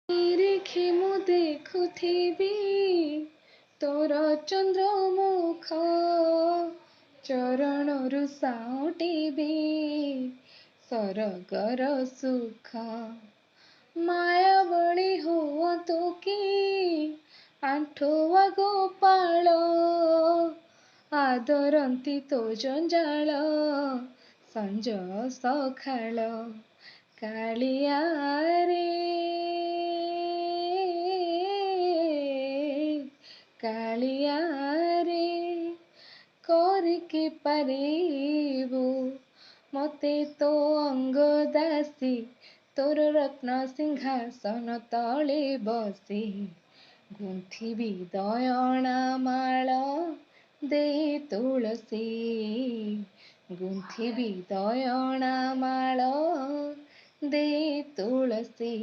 ନିରିଖି ମୁଁ ଦେଖୁଥିବି ତୋର ଚନ୍ଦ୍ରମୁଖ, ଚରଣରୁ ସାଉଁଟିବି ସରଗର ସୁଖ। ମାୟାବଳୀ ହୁଅନ୍ତୁ କି ଆଣ୍ଠୁଆ ଗୋପାଳ, ଆଦରନ୍ତି ତୋ ଜଞ୍ଜାଳ ସଞ୍ଜ ସଖାଳ। କାଳିଆ ରେ କାଳିଆ ରେ କରିକି ପାରିବୁ ମତେ ତୋ ଅଙ୍ଗ ଦାସୀ, ତୋର ରତ୍ନ ସିଂହାସନ ତଳେ ବସି। ଗୁନ୍ଥିବି ଦୟଣା ମାଳ ଦେଇ ତୁଳସୀ, ଗୁନ୍ଥିବି ଦୟଣା ମାଳ ଦେଇ ତୁଳସୀ।